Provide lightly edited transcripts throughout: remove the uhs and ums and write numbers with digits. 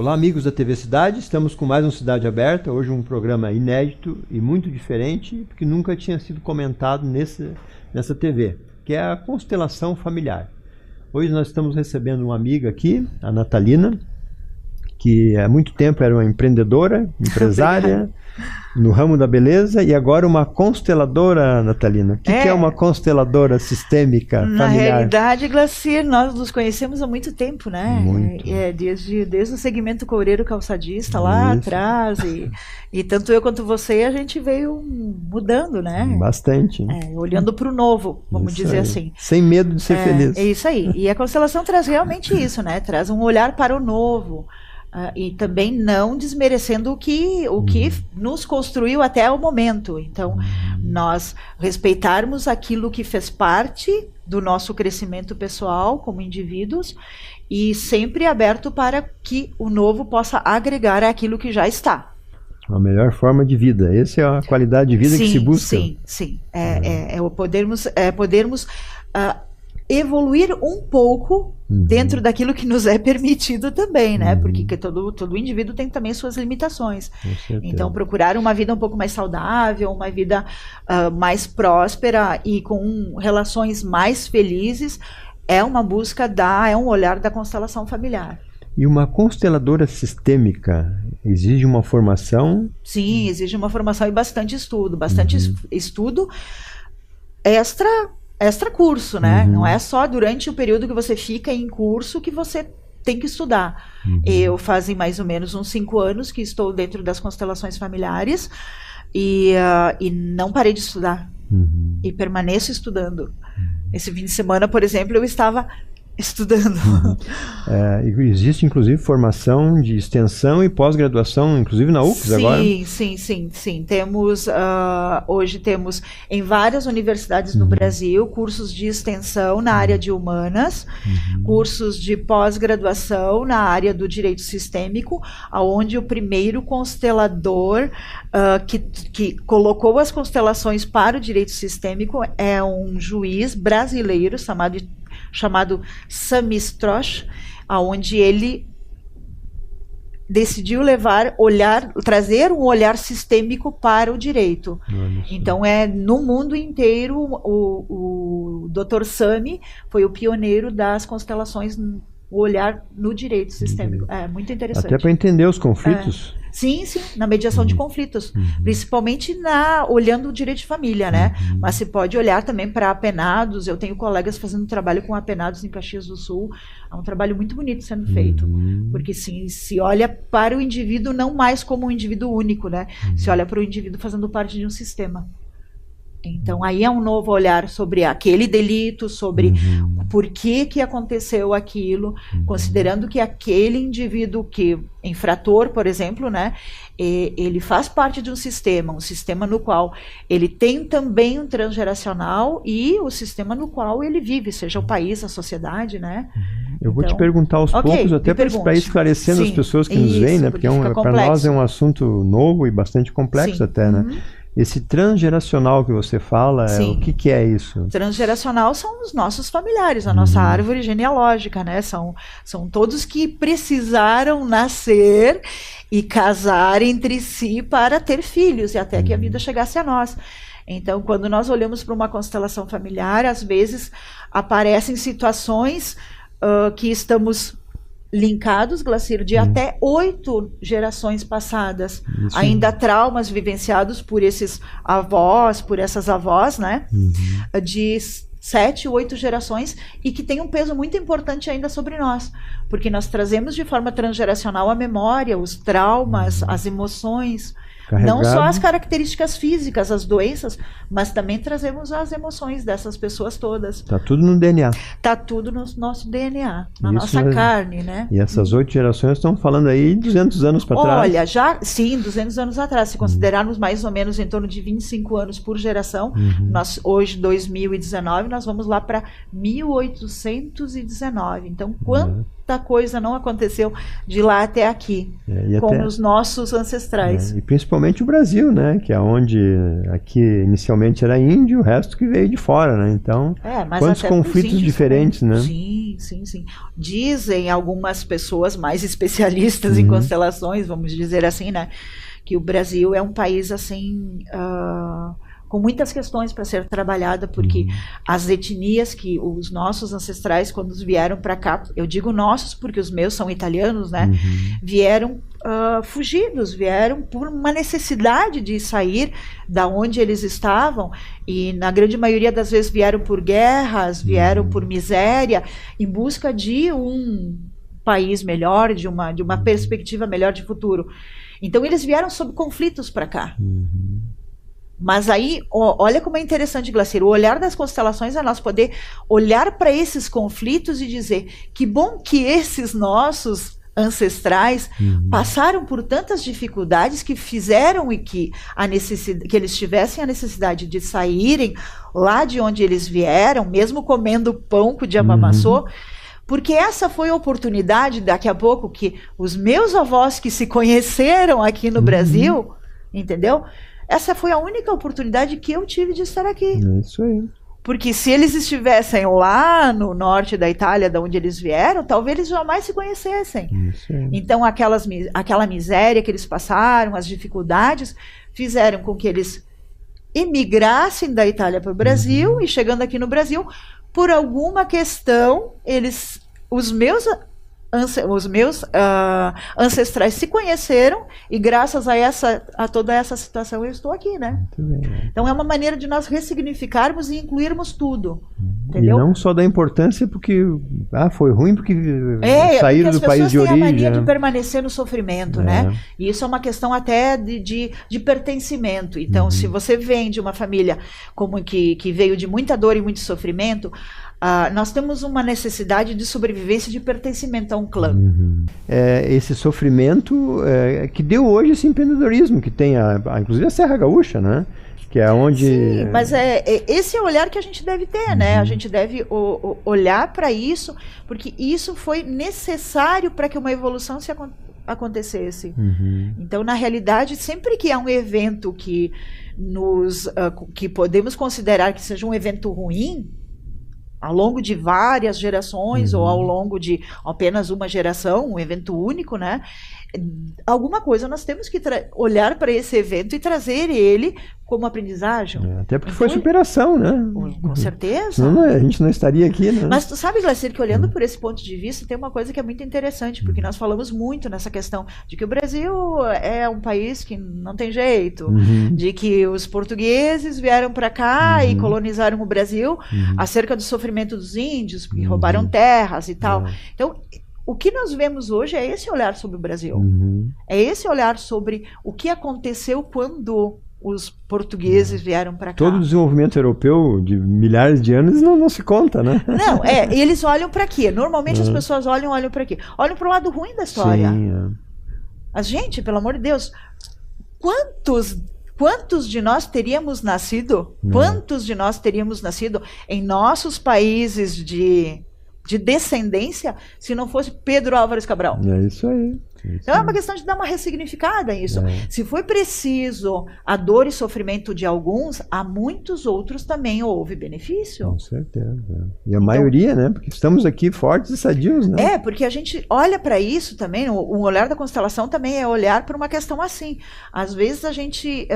Olá, amigos da TV Cidade, estamos com mais um Cidade Aberta, hoje um programa inédito e muito diferente, porque nunca tinha sido comentado nessa TV, que é a constelação familiar. Hoje nós estamos recebendo uma amiga aqui, a Natalina, que há muito tempo era uma empreendedora, empresária, no ramo da beleza, e agora uma consteladora, Natalina. O que é uma consteladora sistêmica familiar? Na realidade, Glacir, nós nos conhecemos há muito tempo, né? Muito. Desde o segmento coureiro calçadista lá atrás, e tanto eu quanto você, a gente veio mudando, né? Bastante. Olhando para o novo, vamos dizer assim. Sem medo de ser feliz. É isso aí. E a constelação traz realmente isso, né? Traz um olhar para o novo. E também não desmerecendo o que nos construiu até o momento. Então, nós respeitarmos aquilo que fez parte do nosso crescimento pessoal como indivíduos e sempre aberto para que o novo possa agregar aquilo que já está. A melhor forma de vida. Essa é a qualidade de vida que se busca. Sim. Podermos evoluir um pouco dentro daquilo que nos é permitido também, né? Porque todo indivíduo tem também suas limitações. Então, procurar uma vida um pouco mais saudável, uma vida mais próspera e com relações mais felizes é uma busca é um olhar da constelação familiar. E uma consteladora sistêmica exige uma formação? Sim, exige uma formação e bastante estudo extra curso, né? Não é só durante o período que você fica em curso que você tem que estudar. Eu fazem mais ou menos uns 5 anos que estou dentro das constelações familiares e não parei de estudar. E permaneço estudando. Esse fim de semana, por exemplo, eu estava estudando. Existe inclusive formação de extensão e pós-graduação, inclusive na UFES agora? Sim. Hoje temos em várias universidades no Brasil cursos de extensão na área de humanas, cursos de pós-graduação na área do direito sistêmico, onde o primeiro constelador que colocou as constelações para o direito sistêmico é um juiz brasileiro chamado Sami Strosh, onde ele decidiu trazer um olhar sistêmico para o direito. Então, no mundo inteiro, o Dr. Sami foi o pioneiro das constelações, o olhar no direito sistêmico. É muito interessante. Até para entender os conflitos. Sim, na mediação de conflitos, principalmente olhando o direito de família, né? Mas se pode olhar também para apenados. Eu tenho colegas fazendo trabalho com apenados em Caxias do Sul. É um trabalho muito bonito sendo feito, porque sim, se olha para o indivíduo não mais como um indivíduo único, né? Se olha para o indivíduo fazendo parte de um sistema. Então, aí é um novo olhar sobre aquele delito, sobre por que aconteceu aquilo, considerando que aquele indivíduo infrator, por exemplo, né, ele faz parte de um sistema no qual ele tem também um transgeracional e o sistema no qual ele vive, seja o país, a sociedade, né? Eu vou te perguntar aos poucos, até para ir esclarecendo as pessoas que nos veem, né? Porque para nós é um assunto novo e bastante complexo até, né? Esse transgeracional que você fala, o que é isso? Transgeracional são os nossos familiares, a nossa árvore genealógica, né? São todos que precisaram nascer e casar entre si para ter filhos e até que a vida chegasse a nós. Então, quando nós olhamos para uma constelação familiar, às vezes aparecem situações que estamos linkados, Glacir, de até 8 gerações passadas. Isso. Ainda traumas vivenciados por esses avós, por essas avós, né? De 7, 8 gerações e que tem um peso muito importante ainda sobre nós, porque nós trazemos de forma transgeracional a memória, os traumas, as emoções, não só as características físicas, as doenças, mas também trazemos as emoções dessas pessoas todas. Tá tudo no DNA. Tá tudo no nosso DNA, na nossa carne, né? E essas 8 gerações estão falando aí 200 anos para trás. Olha, sim, 200 anos atrás, se considerarmos mais ou menos em torno de 25 anos por geração, nós hoje, 2019, nós vamos lá para 1819. Então, quanta coisa não aconteceu de lá até aqui, com os nossos ancestrais. E principalmente principalmente o Brasil, né? Que é onde aqui inicialmente era índio, o resto que veio de fora, né? Então, mas quantos conflitos diferentes, né? Sim, sim, sim. Dizem algumas pessoas mais especialistas em constelações, vamos dizer assim, né? Que o Brasil é um país assim com muitas questões para ser trabalhada, porque as etnias que os nossos ancestrais, quando vieram para cá, eu digo nossos porque os meus são italianos, né? Vieram fugidos, vieram por uma necessidade de sair da onde eles estavam, e na grande maioria das vezes vieram por guerras, vieram por miséria, em busca de um país melhor, de uma perspectiva melhor de futuro. Então eles vieram sob conflitos para cá. Mas aí, olha como é interessante, Glacier, o olhar das constelações é nós poder olhar para esses conflitos e dizer que bom que esses nossos ancestrais passaram por tantas dificuldades que fizeram e que eles tivessem a necessidade de saírem lá de onde eles vieram, mesmo comendo pão com o diabamaçô, porque essa foi a oportunidade, daqui a pouco, que os meus avós que se conheceram aqui no Brasil, entendeu? Essa foi a única oportunidade que eu tive de estar aqui. É isso aí. Porque se eles estivessem lá no norte da Itália, de onde eles vieram, talvez eles jamais se conhecessem. Isso aí. Então, aquela miséria que eles passaram, as dificuldades, fizeram com que eles emigrassem da Itália para o Brasil, e chegando aqui no Brasil, por alguma questão, os meus ancestrais se conheceram, e graças a toda essa situação eu estou aqui, né? Muito bem. Então é uma maneira de nós ressignificarmos e incluirmos tudo, entendeu? E não só da importância porque foi ruim porque saíram porque do país de origem. As pessoas têm a mania de permanecer no sofrimento, né? E isso é uma questão até de pertencimento. Então, se você vem de uma família como que veio de muita dor e muito sofrimento, nós temos uma necessidade de sobrevivência, de pertencimento a um clã. Esse sofrimento que deu hoje esse empreendedorismo que tem, inclusive a Serra Gaúcha, né? Que é onde... Sim, mas esse é o olhar que a gente deve ter, né? A gente deve olhar para isso, porque isso foi necessário para que uma evolução acontecesse. Então, na realidade, sempre que há um evento que podemos considerar que seja um evento ruim, ao longo de várias gerações, ou ao longo de apenas uma geração, um evento único, né? Alguma coisa nós temos que olhar para esse evento e trazer ele como aprendizagem. Até porque foi superação, né? Com certeza. Senão a gente não estaria aqui, né? Mas tu sabe, Glacier, que olhando por esse ponto de vista, tem uma coisa que é muito interessante, porque nós falamos muito nessa questão de que o Brasil é um país que não tem jeito, de que os portugueses vieram para cá e colonizaram o Brasil acerca do sofrimento dos índios, porque roubaram terras e tal. Então, o que nós vemos hoje é esse olhar sobre o Brasil. É esse olhar sobre o que aconteceu quando os portugueses vieram para cá. Todo o desenvolvimento europeu de milhares de anos não se conta, né? Não, eles olham para quê? Normalmente as pessoas olham para quê? Olham para o lado ruim da história. Sim, A gente, pelo amor de Deus, quantos de nós teríamos nascido? Quantos de nós teríamos nascido em nossos países de descendência se não fosse Pedro Álvares Cabral? É isso aí. Então é uma questão de dar uma ressignificada nisso. Se foi preciso a dor e sofrimento de alguns, a muitos outros também houve benefício. Com certeza. E a maioria, né? Porque estamos aqui fortes e sadios, né? Porque a gente olha para isso também, o olhar da constelação também é olhar para uma questão assim. Às vezes a gente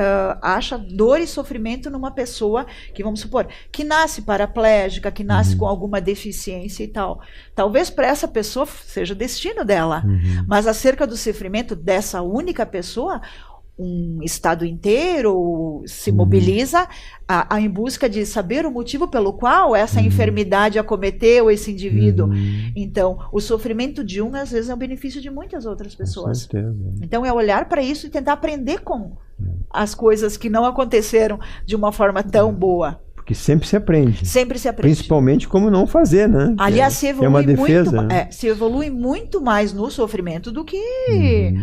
acha dor e sofrimento numa pessoa que, vamos supor, que nasce paraplégica, que nasce com alguma deficiência e tal. Talvez para essa pessoa seja destino dela, mas acerca do sofrimento dessa única pessoa, um estado inteiro se mobiliza em busca de saber o motivo pelo qual essa enfermidade acometeu esse indivíduo. Então, o sofrimento de um, às vezes, é o benefício de muitas outras pessoas. Com certeza. Então, é olhar para isso e tentar aprender com as coisas que não aconteceram de uma forma tão boa. Porque sempre se aprende. Sempre se aprende. Principalmente como não fazer, né? Aliás, se evolui, defesa, se evolui muito mais no sofrimento do que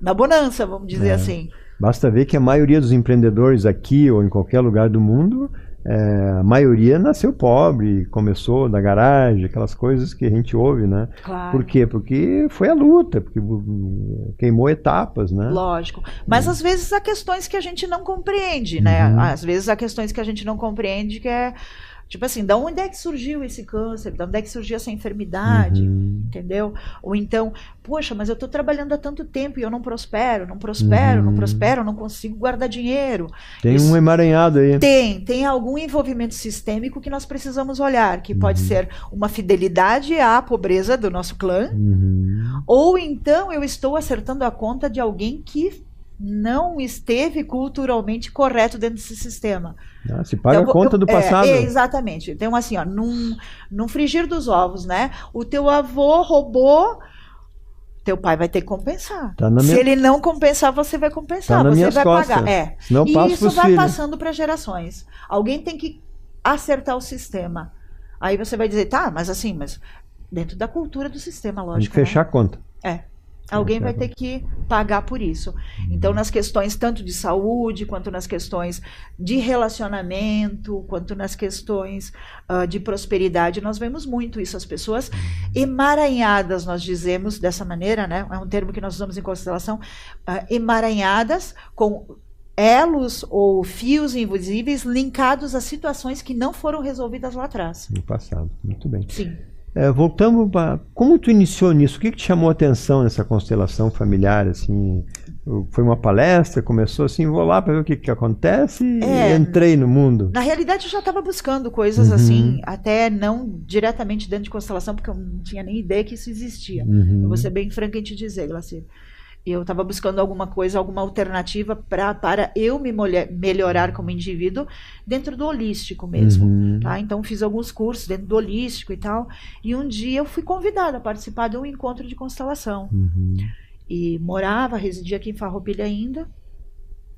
na bonança, vamos dizer assim. Basta ver que a maioria dos empreendedores aqui ou em qualquer lugar do mundo a maioria nasceu pobre, começou da garagem, aquelas coisas que a gente ouve, né? Claro. Por quê? Porque foi a luta, porque queimou etapas, né? Lógico. Mas às vezes há questões que a gente não compreende, né? Às vezes há questões que a gente não compreende, que é tipo assim, da onde é que surgiu esse câncer? Da onde é que surgiu essa enfermidade? Entendeu? Ou então, poxa, mas eu estou trabalhando há tanto tempo e eu não prospero, não prospero, não consigo guardar dinheiro. Tem um emaranhado aí. Tem algum envolvimento sistêmico que nós precisamos olhar, que pode ser uma fidelidade à pobreza do nosso clã, ou então eu estou acertando a conta de alguém que não esteve culturalmente correto dentro desse sistema. Se paga a conta do passado. Exatamente. Então, assim, ó, num frigir dos ovos, né? O teu avô roubou, teu pai vai ter que compensar. Se ele não compensar, você vai compensar. Você vai pagar. Senão e isso vai passando para gerações. Alguém tem que acertar o sistema. Aí você vai dizer, tá, mas assim, mas dentro da cultura do sistema, lógico. Tem que fechar a conta. Alguém vai ter que pagar por isso. Então, nas questões tanto de saúde, quanto nas questões de relacionamento, quanto nas questões de prosperidade, nós vemos muito isso. As pessoas emaranhadas, nós dizemos dessa maneira, né? É um termo que nós usamos em constelação, emaranhadas com elos ou fios invisíveis linkados a situações que não foram resolvidas lá atrás. No passado. Muito bem. Sim. Voltamos para... Como tu iniciou nisso? O que te chamou a atenção nessa constelação familiar? Assim, foi uma palestra? Começou assim, vou lá para ver o que acontece e entrei no mundo? Na realidade, eu já estava buscando coisas assim, até não diretamente dentro de constelação, porque eu não tinha nem ideia que isso existia. Eu vou ser bem franca em te dizer, Glaci. Eu estava buscando alguma coisa, alguma alternativa para eu me melhorar como indivíduo dentro do holístico mesmo. Tá? Então, fiz alguns cursos dentro do holístico e tal. E um dia eu fui convidada a participar de um encontro de constelação. E residia aqui em Farroupilha ainda.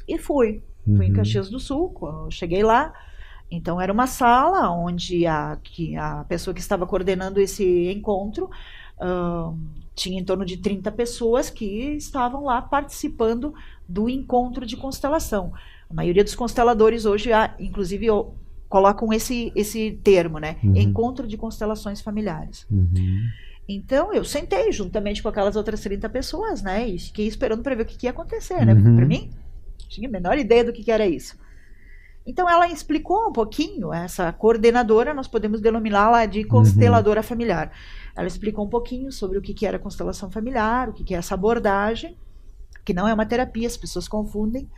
E fui. Fui em Caxias do Sul, quando eu cheguei lá. Então, era uma sala onde a pessoa que estava coordenando esse encontro... tinha em torno de 30 pessoas que estavam lá participando do encontro de constelação. A maioria dos consteladores hoje, inclusive, colocam esse termo, né? Encontro de constelações familiares. Então, eu sentei juntamente com aquelas outras 30 pessoas, né? E fiquei esperando para ver o que ia acontecer, né? Para mim, não tinha a menor ideia do que era isso. Então, ela explicou um pouquinho, essa coordenadora, nós podemos denominá-la de consteladora familiar. Ela explicou um pouquinho sobre o que era constelação familiar, o que é essa abordagem, que não é uma terapia, as pessoas confundem.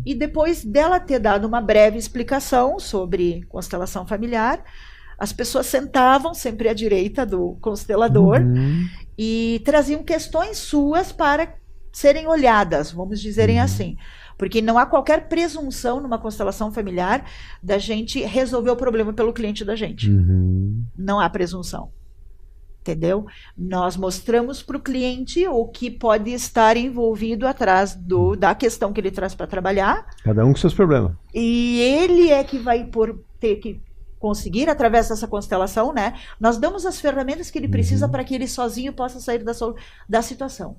E depois dela ter dado uma breve explicação sobre constelação familiar, as pessoas sentavam sempre à direita do constelador e traziam questões suas para serem olhadas, vamos dizerem assim. Porque não há qualquer presunção numa constelação familiar da gente resolver o problema pelo cliente da gente. Não há presunção. Entendeu? Nós mostramos para o cliente o que pode estar envolvido atrás da questão que ele traz para trabalhar. Cada um com seus problemas. E ele é que vai ter que conseguir, através dessa constelação, né? Nós damos as ferramentas que ele precisa para que ele sozinho possa sair da situação.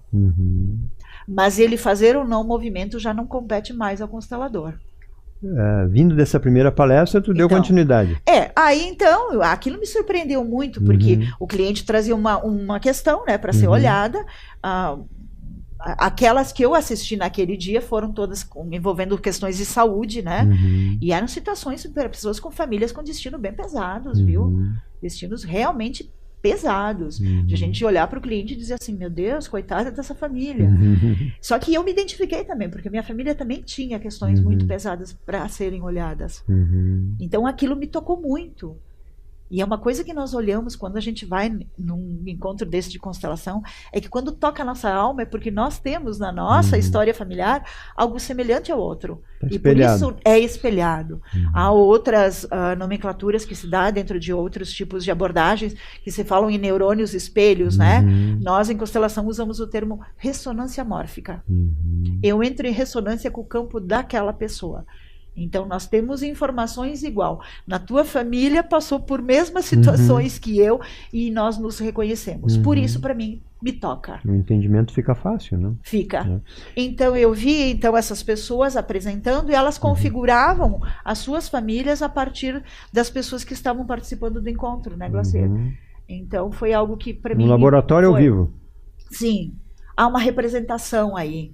Mas ele fazer ou não o movimento já não compete mais ao constelador. Vindo dessa primeira palestra, tu deu continuidade. Aí então, aquilo me surpreendeu muito, porque o cliente trazia uma questão, né, para ser olhada. Aquelas que eu assisti naquele dia foram todas envolvendo questões de saúde, né? E eram situações para pessoas com famílias com destino bem pesados, viu? Destinos realmente pesados. De a gente olhar para o cliente e dizer assim, meu Deus, coitada dessa família. Só que eu me identifiquei também, porque minha família também tinha questões muito pesadas para serem olhadas. Então aquilo me tocou muito. E é uma coisa que nós olhamos quando a gente vai num encontro desse de constelação, é que quando toca a nossa alma é porque nós temos na nossa história familiar algo semelhante ao outro. E por isso é espelhado. Há outras nomenclaturas que se dá dentro de outros tipos de abordagens que se falam em neurônios espelhos, né? Nós em constelação usamos o termo ressonância mórfica. Eu entro em ressonância com o campo daquela pessoa. Então, nós temos informações igual. Na tua família passou por mesmas situações que eu e nós nos reconhecemos. Por isso, para mim, me toca. O entendimento fica fácil, né? Fica. Então eu vi essas pessoas apresentando e elas configuravam as suas famílias a partir das pessoas que estavam participando do encontro, né, Glacier? Então foi algo que para mim... Um laboratório ao vivo. Sim. Há uma representação aí.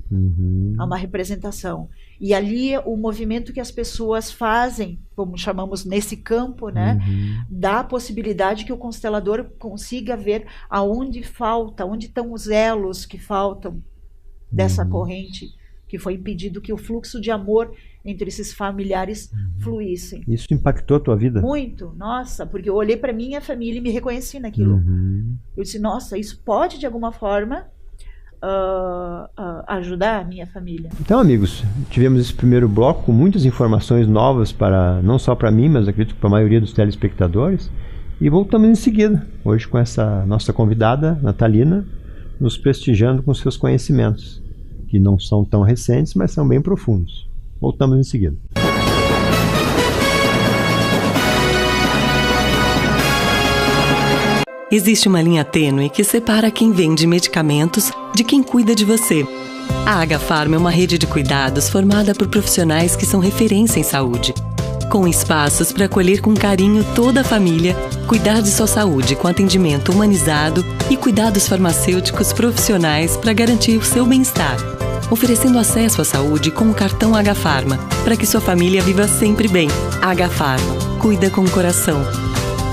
Há uma representação. E ali o movimento que as pessoas fazem, como chamamos nesse campo, né, dá a possibilidade que o constelador consiga ver aonde falta, onde estão os elos que faltam dessa corrente, que foi impedido que o fluxo de amor entre esses familiares fluíssem. Isso impactou a tua vida? Muito, nossa, porque eu olhei para minha família e me reconheci naquilo. Eu disse, nossa, isso pode de alguma forma ajudar a minha família. Então, amigos, tivemos esse primeiro bloco com muitas informações novas, não só para mim, mas acredito que para a maioria dos telespectadores. E voltamos em seguida, hoje com essa nossa convidada, Natalina, nos prestigiando com seus conhecimentos, que não são tão recentes, mas são bem profundos. Voltamos em seguida. Existe uma linha tênue que separa quem vende medicamentos de quem cuida de você. A Agafarma é uma rede de cuidados formada por profissionais que são referência em saúde. Com espaços para acolher com carinho toda a família, cuidar de sua saúde com atendimento humanizado e cuidados farmacêuticos profissionais para garantir o seu bem-estar. Oferecendo acesso à saúde com o cartão Agafarma, para que sua família viva sempre bem. Agafarma, cuida com o coração.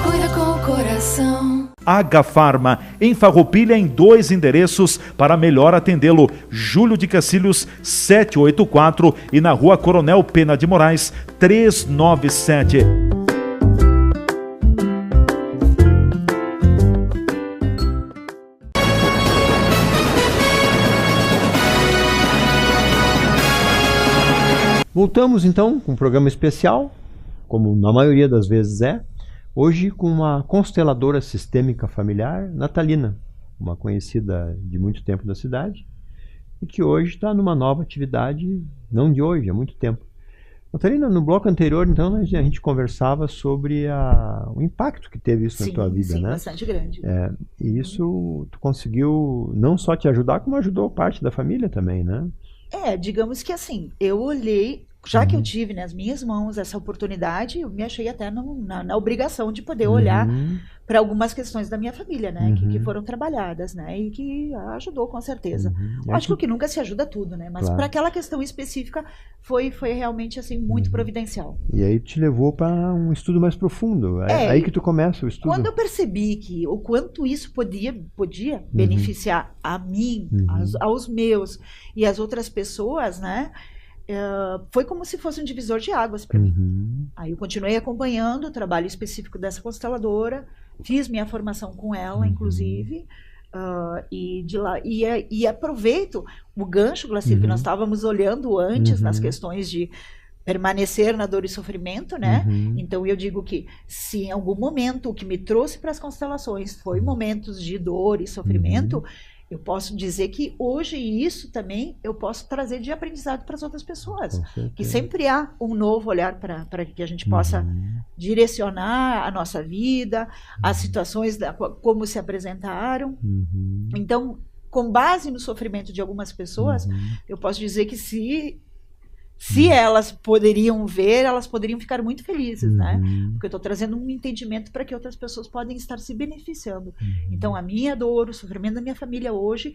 Cuida com o coração. Agafarma, em Farroupilha, em 2 endereços para melhor atendê-lo. Júlio de Cacilhos, 784 e na Rua Coronel Pena de Moraes, 397. Voltamos então com um programa especial, como na maioria das vezes hoje com uma consteladora sistêmica familiar, Natalina, uma conhecida de muito tempo da cidade, e que hoje está numa nova atividade, não de hoje, há muito tempo. Natalina, no bloco anterior, então, a gente conversava sobre o impacto que teve isso na tua vida, né? Bastante grande. E isso tu conseguiu não só te ajudar, como ajudou parte da família também, né? Digamos que assim, eu olhei, já que eu tive nas minhas mãos essa oportunidade, eu me achei até na obrigação de poder olhar para algumas questões da minha família, né, que foram trabalhadas, né, e que ajudou com certeza. Acho que nunca se ajuda tudo, né, mas para aquela questão específica foi realmente assim muito providencial. E aí te levou para um estudo mais profundo. É aí que tu começa o estudo. Quando eu percebi que o quanto isso podia beneficiar a mim, aos meus e às outras pessoas, né, foi como se fosse um divisor de águas para mim. Aí eu continuei acompanhando o trabalho específico dessa consteladora, fiz minha formação com ela, inclusive, e aproveito o gancho, Glacier, que nós estávamos olhando antes nas questões de permanecer na dor e sofrimento, né? Então eu digo que se em algum momento o que me trouxe para as constelações foi momentos de dor e sofrimento, eu posso dizer que hoje isso também eu posso trazer de aprendizado para as outras pessoas. Que sempre há um novo olhar para que a gente possa direcionar a nossa vida, as situações, como se apresentaram. Então, com base no sofrimento de algumas pessoas, eu posso dizer que se elas poderiam ver, elas poderiam ficar muito felizes, né? Porque eu estou trazendo um entendimento para que outras pessoas podem estar se beneficiando. Então, a minha dor, o sofrimento da minha família hoje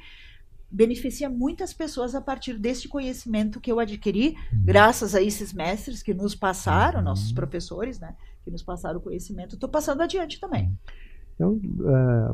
beneficia muitas pessoas a partir deste conhecimento que eu adquiri, graças a esses mestres que nos passaram, nossos professores, né? Que nos passaram o conhecimento. Estou passando adiante também. Então,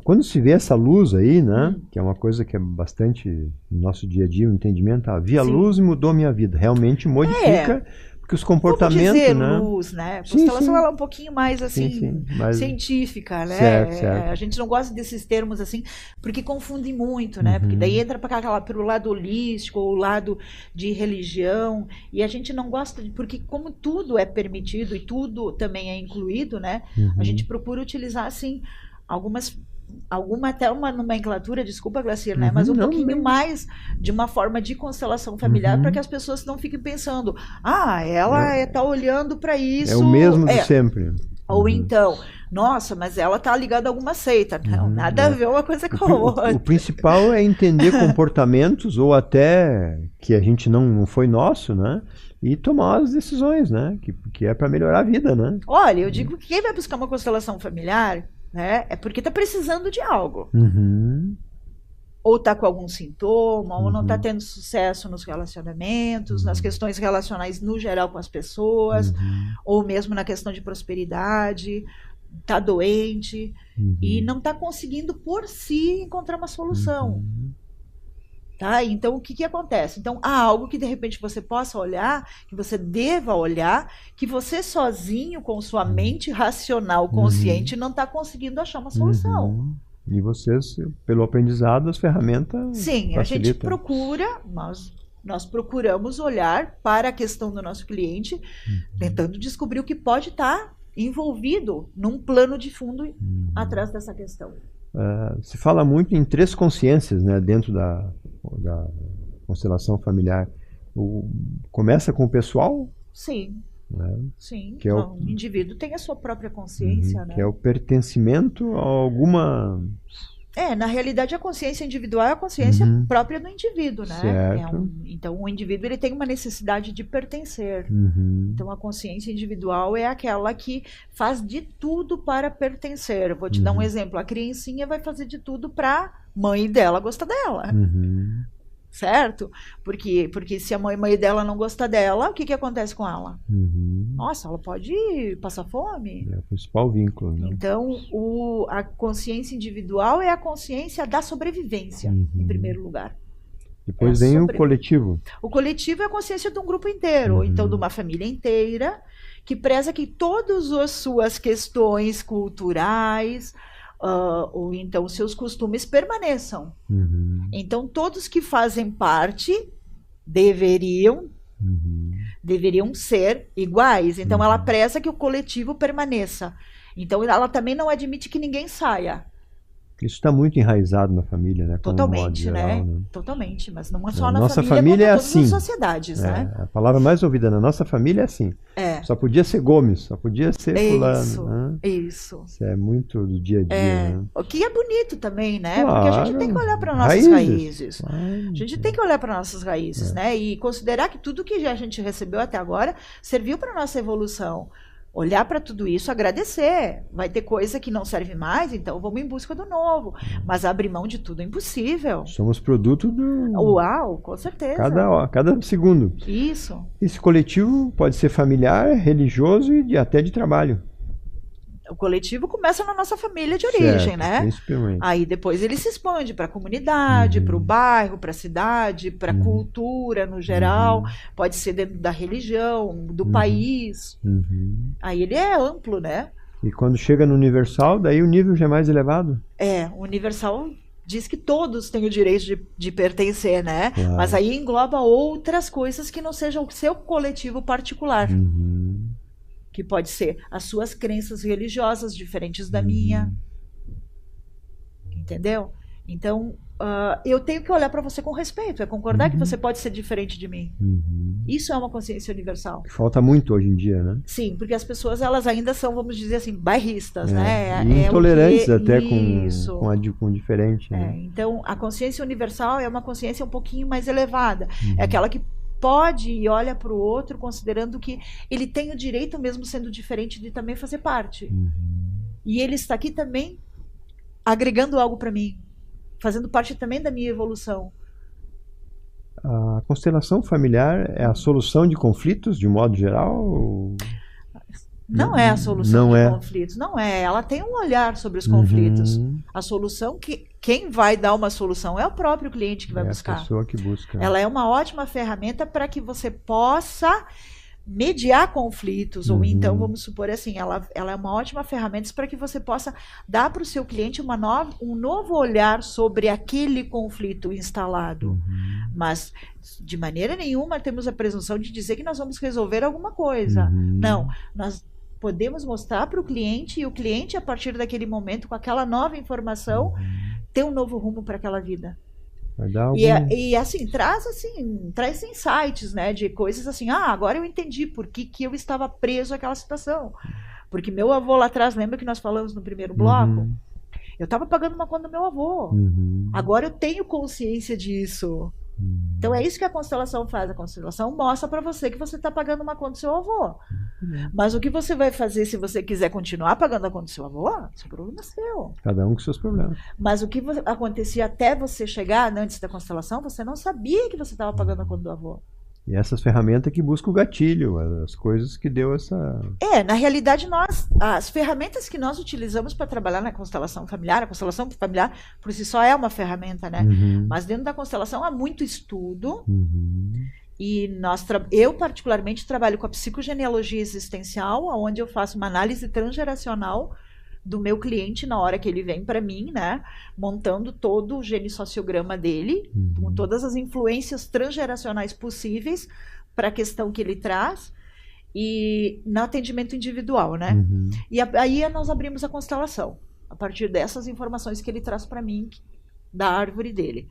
quando se vê essa luz aí, né, que é uma coisa que é bastante no nosso dia a dia, o entendimento, vi a luz e mudou a minha vida. Realmente modifica, porque os comportamentos, vamos dizer, né? luz, né? A constelação ela é um pouquinho mais assim, mais científica, né? Certo. A gente não gosta desses termos assim, porque confunde muito, né? Porque daí entra para o lado holístico, ou o lado de religião, e a gente não gosta, porque como tudo é permitido e tudo também é incluído, né? A gente procura utilizar assim alguma até uma nomenclatura, desculpa, Glacier, né? Mas um pouquinho mais de uma forma de constelação familiar, para que as pessoas não fiquem pensando, ela está olhando para isso. É o mesmo de sempre. Ou então, nossa, mas ela tá ligada a alguma seita. Não, nada a ver uma coisa com a outra. O principal é entender comportamentos, ou até que a gente não foi nosso, né? E tomar as decisões, né? Que é para melhorar a vida, né? Olha, eu digo que quem vai buscar uma constelação familiar, né, é porque tá precisando de algo. Ou tá com algum sintoma, ou não tá tendo sucesso nos relacionamentos, nas questões relacionais no geral com as pessoas, ou mesmo na questão de prosperidade, tá doente e não tá conseguindo por si encontrar uma solução. Tá? Então, o que acontece? Então, há algo que de repente você possa olhar, que você deva olhar, que você sozinho, com sua mente racional, consciente, não está conseguindo achar uma solução. E vocês, pelo aprendizado, as ferramentas Sim, facilitam. A gente procura, nós procuramos olhar para a questão do nosso cliente, tentando descobrir o que pode estar envolvido num plano de fundo atrás dessa questão. Se fala muito em 3 consciências, né, dentro da constelação familiar. Começa com o pessoal? Sim. Né? Sim, que o indivíduo tem a sua própria consciência, né? Que é o pertencimento a alguma... Na realidade, a consciência individual é a consciência própria do indivíduo, né? Certo. Então, o indivíduo ele tem uma necessidade de pertencer. Então, a consciência individual é aquela que faz de tudo para pertencer. Eu vou te dar um exemplo. A criancinha vai fazer de tudo para mãe dela gostar dela. Certo? Porque se a mãe dela não gosta dela, o que acontece com ela? Nossa, ela pode passar fome. É o principal vínculo. Né? Então, a consciência individual é a consciência da sobrevivência, em primeiro lugar. Depois vem o coletivo. O coletivo é a consciência de um grupo inteiro, ou então de uma família inteira, que preza que todas as suas questões culturais, ou então seus costumes permaneçam. Então, todos que fazem parte deveriam ser iguais. Então, ela preza que o coletivo permaneça. Então, ela também não admite que ninguém saia. Isso está muito enraizado na família, né? Totalmente, geral, né? Totalmente, mas não é só na nossa família, é como assim. todas as sociedades, né? A palavra mais ouvida na nossa família é assim. Só podia ser Gomes, só podia ser fulano. Né? Isso é muito do dia a dia. Né? O que é bonito também, né? Claro, porque a gente tem que olhar para nossas raízes. A gente tem que olhar para nossas raízes, né? E considerar que tudo que a gente recebeu até agora serviu para nossa evolução. Olhar para tudo isso, agradecer. Vai ter coisa que não serve mais, então vamos em busca do novo. Mas abrir mão de tudo é impossível. Somos produto do... Uau, com certeza. Cada segundo. Isso. Esse coletivo pode ser familiar, religioso e até de trabalho. O coletivo começa na nossa família de origem, certo, né? Principalmente. Aí depois ele se expande para a comunidade, para o bairro, para a cidade, para a cultura no geral. Pode ser dentro da religião, do país. Aí ele é amplo, né? E quando chega no universal, daí o nível já é mais elevado? O universal diz que todos têm o direito de pertencer, né? Claro. Mas aí engloba outras coisas que não sejam o seu coletivo particular. Que pode ser as suas crenças religiosas diferentes da minha. Entendeu? Então, eu tenho que olhar para você com respeito, concordar que você pode ser diferente de mim. Isso é uma consciência universal. Falta muito hoje em dia, né? Sim, porque as pessoas elas ainda são, vamos dizer assim, bairristas, né? E intolerantes até com diferente. Né? Então, a consciência universal é uma consciência um pouquinho mais elevada. É aquela que pode e olha para o outro considerando que ele tem o direito, mesmo sendo diferente, de também fazer parte. E ele está aqui também agregando algo para mim, fazendo parte também da minha evolução. A constelação familiar é a solução de conflitos, de modo geral? Não é a solução de conflitos, não é. Ela tem um olhar sobre os conflitos. A solução, quem vai dar uma solução é o próprio cliente que vai buscar. É a pessoa que busca. Ela é uma ótima ferramenta para que você possa mediar conflitos, ou então, vamos supor assim, ela é uma ótima ferramenta para que você possa dar para o seu cliente um novo olhar sobre aquele conflito instalado. Mas, de maneira nenhuma, temos a presunção de dizer que nós vamos resolver alguma coisa. Não, nós podemos mostrar para o cliente, e o cliente, a partir daquele momento, com aquela nova informação, ter um novo rumo para aquela vida. E assim, traz insights, né, de coisas assim, agora eu entendi por que eu estava preso àquela situação. Porque meu avô lá atrás, lembra que nós falamos no primeiro bloco? Eu estava pagando uma conta do meu avô. Agora eu tenho consciência disso. Então é isso que a constelação faz. A constelação mostra para você que você está pagando uma conta do seu avô. Mas o que você vai fazer se você quiser continuar pagando a conta do seu avô? Esse problema é seu. Cada um com seus problemas. Mas o que acontecia até você chegar, antes da constelação, você não sabia que você estava pagando a conta do avô. E essas ferramentas que buscam o gatilho, as coisas que deu essa... Na realidade, as ferramentas que nós utilizamos para trabalhar na constelação familiar, a constelação familiar por si só é uma ferramenta, né? Mas dentro da constelação há muito estudo. E eu particularmente trabalho com a psicogenealogia existencial, onde eu faço uma análise transgeracional do meu cliente na hora que ele vem para mim, né? Montando todo o genissociograma dele, com todas as influências transgeracionais possíveis para a questão que ele traz, e no atendimento individual, né? E aí nós abrimos a constelação, a partir dessas informações que ele traz para mim, da árvore dele.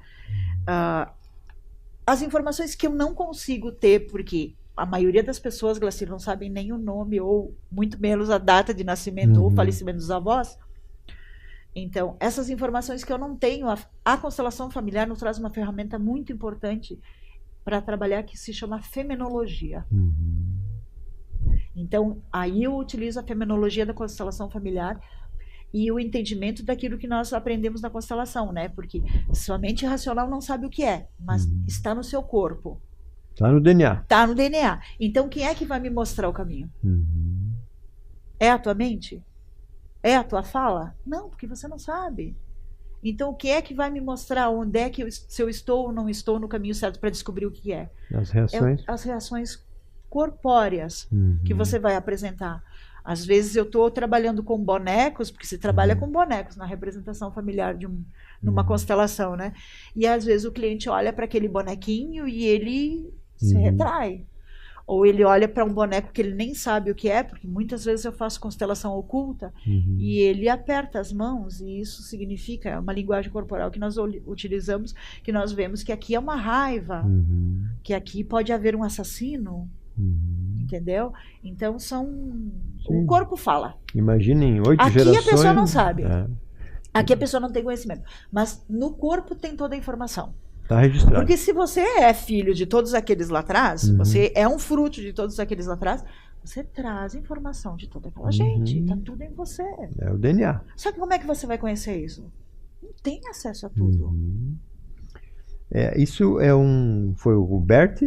As informações que eu não consigo ter, porque a maioria das pessoas, Glacir, não sabem nem o nome, ou muito menos a data de nascimento ou falecimento dos avós. Então, essas informações que eu não tenho, a constelação familiar nos traz uma ferramenta muito importante para trabalhar, que se chama fenomenologia. Então, aí eu utilizo a fenomenologia da constelação familiar e o entendimento daquilo que nós aprendemos na constelação, né? Porque sua mente racional não sabe o que é, mas está no seu corpo. Está no DNA. Está no DNA. Então, quem é que vai me mostrar o caminho? É a tua mente? É a tua fala? Não, porque você não sabe. Então, o que é que vai me mostrar onde é que se eu estou ou não estou no caminho certo para descobrir o que é? As reações? As reações corpóreas que você vai apresentar. Às vezes eu estou trabalhando com bonecos, porque se trabalha com bonecos na representação familiar numa constelação, né? E às vezes o cliente olha para aquele bonequinho e ele se retrai. Ou ele olha para um boneco que ele nem sabe o que é, porque muitas vezes eu faço constelação oculta, e ele aperta as mãos, e isso significa, é uma linguagem corporal que nós utilizamos, que nós vemos que aqui é uma raiva, que aqui pode haver um assassino, entendeu? Então o corpo fala. Imaginem 8 aqui gerações. Aqui a pessoa não sabe. Aqui a pessoa não tem conhecimento. Mas no corpo tem toda a informação. Está registrado. Porque se você é filho de todos aqueles lá atrás, você é um fruto de todos aqueles lá atrás, você traz informação de toda aquela gente. Está tudo em você. É o DNA. Só que como é que você vai conhecer isso? Não tem acesso a tudo. Isso foi o Bert?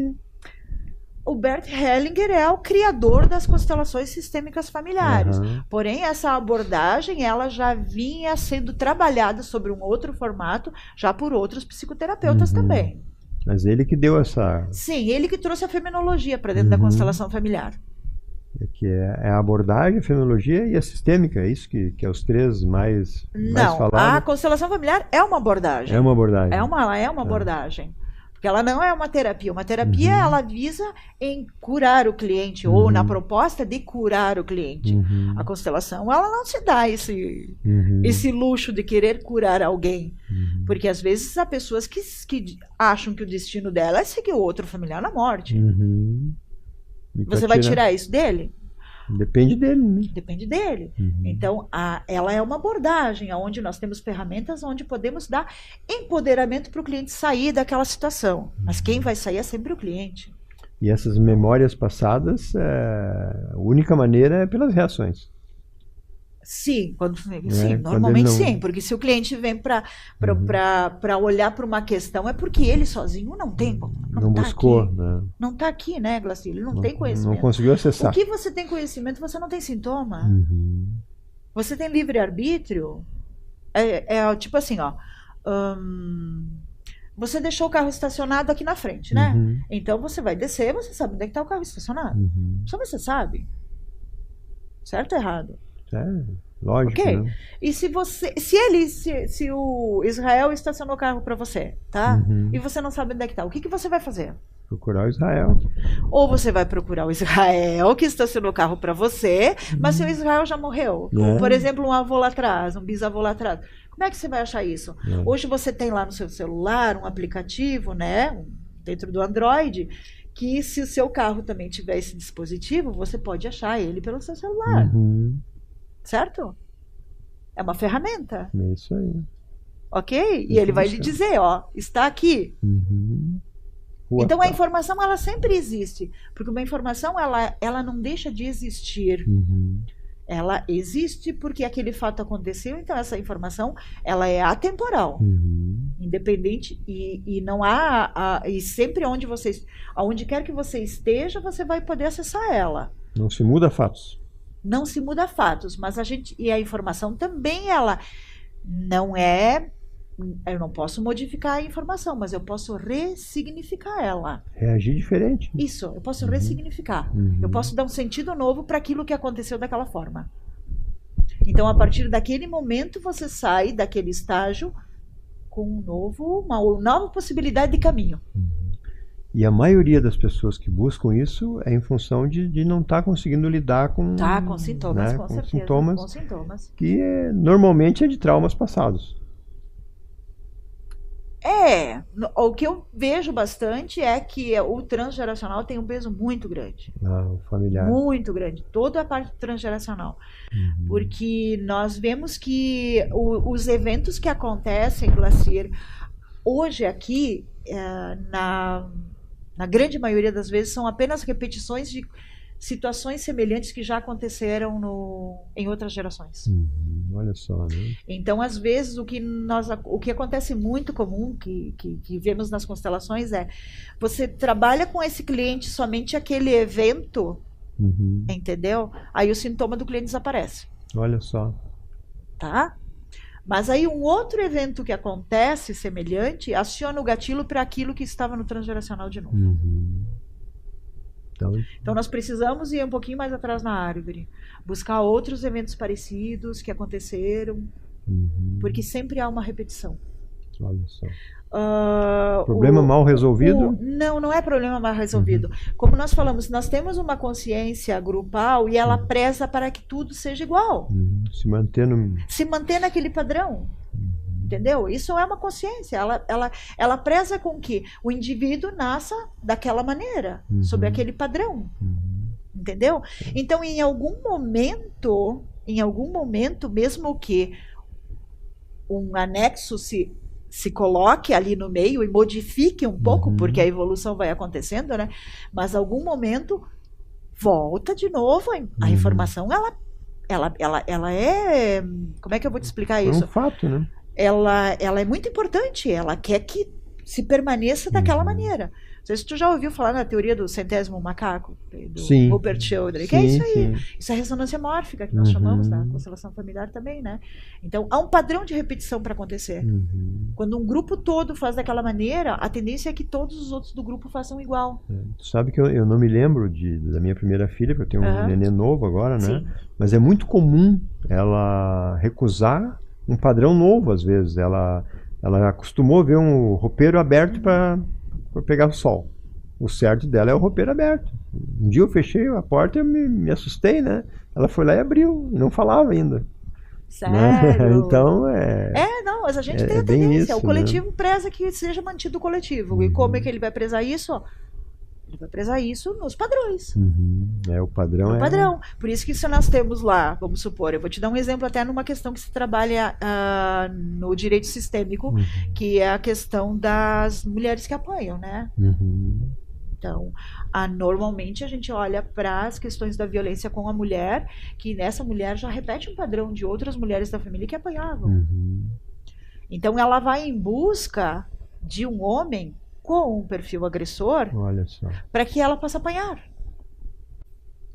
O Bert Hellinger é o criador das constelações sistêmicas familiares. Porém, essa abordagem ela já vinha sendo trabalhada sobre um outro formato, já por outros psicoterapeutas também. Mas ele que deu essa... Sim, ele que trouxe a fenomenologia para dentro da constelação familiar. Que é a abordagem, a fenomenologia e a sistêmica, é isso que é os três mais falados? A constelação familiar é uma abordagem. É uma abordagem. Ela é uma abordagem. Porque ela não é uma terapia. Uma terapia, ela visa em curar o cliente, ou na proposta de curar o cliente. A constelação, ela não se dá esse luxo de querer curar alguém. Porque, às vezes, há pessoas que acham que o destino dela é seguir o outro familiar na morte. Você vai tirar isso dele? Depende dele, né? Depende dele. Então, ela é uma abordagem onde nós temos ferramentas onde podemos dar empoderamento para o cliente sair daquela situação. Mas quem vai sair é sempre o cliente. E essas memórias passadas, a única maneira é pelas reações. Sim, normalmente sim, porque se o cliente vem para olhar para uma questão, é porque ele sozinho não tem. Não tá buscou, aqui. Né? Não está aqui, né, Glacir? Ele não tem conhecimento. Não conseguiu acessar. O que você tem conhecimento, você não tem sintoma. Você tem livre-arbítrio. Tipo assim, ó. Você deixou o carro estacionado aqui na frente, né? Então você vai descer, você sabe onde é que está o carro estacionado. Só você sabe. Certo ou errado? Lógico. Okay. Né? E se o Israel estacionou o carro para você, tá? E você não sabe onde é que tá, o que você vai fazer? Procurar o Israel. Ou você vai procurar o Israel que estacionou o carro para você, mas seu Israel já morreu. Ou, por exemplo, um avô lá atrás, um bisavô lá atrás. Como é que você vai achar isso? Hoje você tem lá no seu celular um aplicativo, né? Dentro do Android, que se o seu carro também tiver esse dispositivo, você pode achar ele pelo seu celular. certo? É uma ferramenta, É isso aí. ok? E ele vai lhe dizer, ó, está aqui. Uhum. Rua Então a tal. informação, ela sempre existe, porque uma informação, ela não deixa de existir. Uhum. Ela existe porque aquele fato aconteceu, então essa informação, ela é atemporal. Uhum. Independente, e não e sempre aonde quer que você esteja, você vai poder acessar ela. Não se muda fatos. Não se muda fatos, mas e a informação também, ela não é, eu não posso modificar a informação, mas eu posso ressignificar ela. Reagir diferente. Isso, eu posso ressignificar. Uhum. Eu posso dar um sentido novo para aquilo que aconteceu daquela forma. Então, a partir daquele momento, você sai daquele estágio com uma nova possibilidade de caminho. E a maioria das pessoas que buscam isso é em função de não estar conseguindo lidar com, Com sintomas, né, com certeza. sintomas Com sintomas. que normalmente é de traumas passados. O que eu vejo bastante é que o transgeracional tem um peso muito grande. O familiar. Muito grande. Toda a parte transgeracional. Uhum. Porque nós vemos que os eventos que acontecem, Glacir, hoje aqui, na grande maioria das vezes, são apenas repetições de situações semelhantes que já aconteceram em outras gerações. Olha só, né? Então, às vezes, o que acontece muito comum, que vemos nas constelações, é você trabalha com esse cliente somente aquele evento, entendeu? Aí o sintoma do cliente desaparece. Olha só. Tá? Mas aí um outro evento que acontece semelhante aciona o gatilho para aquilo que estava no transgeracional de novo. Então nós precisamos ir um pouquinho mais atrás na árvore, buscar outros eventos parecidos que aconteceram, porque sempre há uma repetição. Olha só. Problema mal resolvido? Não é problema mal resolvido. Como nós falamos, nós temos uma consciência grupal e ela preza para que tudo seja igual. Se manter naquele padrão. Entendeu? Isso é uma consciência. Ela preza com que o indivíduo nasça daquela maneira, sob aquele padrão. Entendeu? Então, em algum momento, mesmo que um anexo se coloque ali no meio e modifique um pouco, porque a evolução vai acontecendo, né? Mas em algum momento volta de novo a informação. Ela é, como é que eu vou te explicar isso? É um fato, né? Ela é muito importante. Ela quer que se permaneça daquela maneira. Não sei se tu já ouviu falar na teoria do 100º macaco, do Rupert Sheldrake. É isso aí. Sim. Isso é ressonância mórfica, que nós chamamos da constelação familiar também, né? Então, há um padrão de repetição para acontecer. Quando um grupo todo faz daquela maneira, a tendência é que todos os outros do grupo façam igual. Tu sabe que eu não me lembro da minha primeira filha, porque eu tenho um nenê novo agora, né? Sim. Mas é muito comum ela recusar um padrão novo, às vezes. Ela acostumou ver um roupeiro aberto para pegar o sol. O certo dela é o roupeiro aberto. Um dia eu fechei a porta e eu me assustei, né? Ela foi lá e abriu, e não falava ainda. Sério? Né? Então não, mas a gente tem a tendência. Isso, o coletivo preza que seja mantido o coletivo. E como é que ele vai prezar isso? Ele vai prezar isso nos padrões. O padrão o padrão. Por isso que se nós temos lá, vamos supor, eu vou te dar um exemplo até numa questão que se trabalha no direito sistêmico, que é a questão das mulheres que apanham, né? Então, normalmente a gente olha para as questões da violência com a mulher, que nessa mulher já repete um padrão de outras mulheres da família que apanhavam. Então, ela vai em busca de um homem com um perfil agressor, para que ela possa apanhar.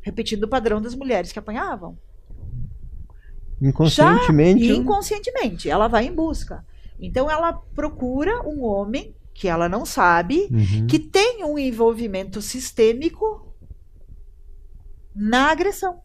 Repetindo o padrão das mulheres que apanhavam. Inconscientemente, ela vai em busca. Então, ela procura um homem que ela não sabe, que tem um envolvimento sistêmico na agressão.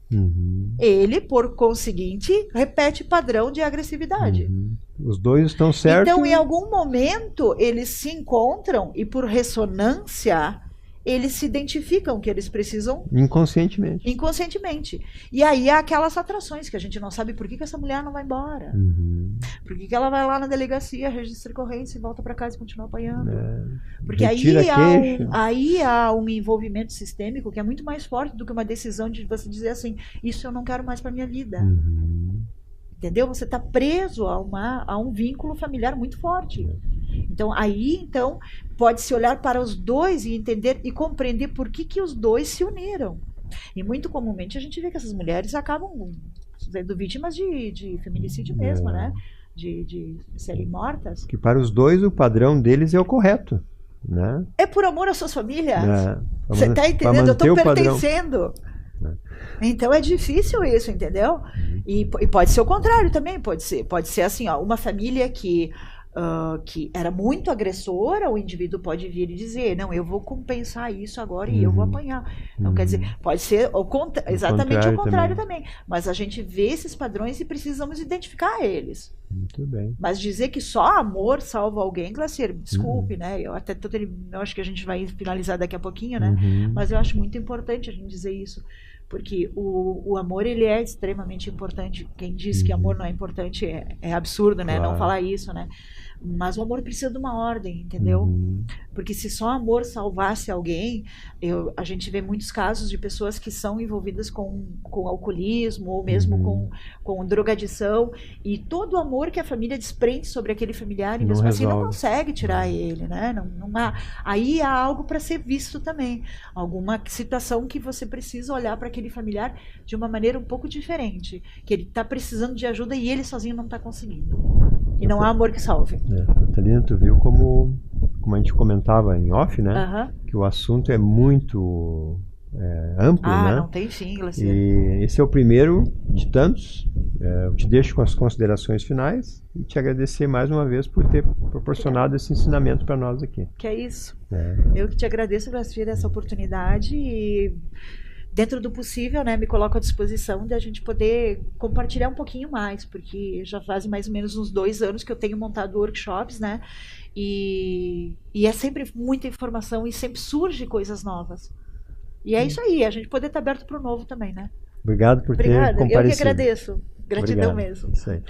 Ele, por conseguinte, repete padrão de agressividade. Os dois estão certos. Então, em algum momento, eles se encontram e, por ressonância, eles se identificam que eles precisam inconscientemente. E aí há aquelas atrações que a gente não sabe por que essa mulher não vai embora. Por que ela vai lá na delegacia, registra ocorrência e volta para casa e continua apanhando. Porque aí há um envolvimento sistêmico que é muito mais forte do que uma decisão de você dizer assim, isso eu não quero mais para minha vida. Entendeu? Você está preso a um vínculo familiar muito forte. Então, pode-se olhar para os dois e entender e compreender por que os dois se uniram. E muito comumente a gente vê que essas mulheres acabam sendo vítimas de feminicídio mesmo, né? De serem mortas. Que para os dois o padrão deles é o correto, né? É por amor às suas famílias. Você está entendendo? Eu estou pertencendo. Então é difícil isso, entendeu? E pode ser o contrário também, pode ser assim, ó, uma família que era muito agressora, o indivíduo pode vir e dizer, não, eu vou compensar isso agora e eu vou apanhar. Então, quer dizer, pode ser exatamente o contrário também. Mas a gente vê esses padrões e precisamos identificar eles. Muito bem. Mas dizer que só amor salva alguém, Glacier, desculpe, né? Eu acho que a gente vai finalizar daqui a pouquinho, né? Mas eu acho muito importante a gente dizer isso. Porque o amor, ele é extremamente importante. Quem diz que amor não é importante é absurdo, né? Claro. Não falar isso, né? Mas o amor precisa de uma ordem, entendeu? Porque se só amor salvasse alguém, a gente vê muitos casos de pessoas que são envolvidas com alcoolismo ou mesmo com drogadição, e todo o amor que a família desprende sobre aquele familiar, e mesmo assim não consegue tirar ele, né? Aí há algo para ser visto também, alguma situação que você precisa olhar para aquele familiar de uma maneira um pouco diferente, que ele está precisando de ajuda e ele sozinho não está conseguindo. E não há amor que salve. Natalina, tu viu como a gente comentava em off, né? Que o assunto é muito amplo, né? Não tem fim, Glacier. E esse é o primeiro de tantos. Eu te deixo com as considerações finais e te agradecer mais uma vez por ter proporcionado esse ensinamento para nós aqui. Que é isso. Eu que te agradeço, Glacier, essa oportunidade e... dentro do possível, né, me coloco à disposição de a gente poder compartilhar um pouquinho mais, porque já faz mais ou menos uns 2 anos que eu tenho montado workshops, né, e é sempre muita informação e sempre surge coisas novas. E é isso aí, a gente poder estar aberto para o novo também, né. Obrigado por ter comparecido. Eu que agradeço. Gratidão mesmo. Isso aí.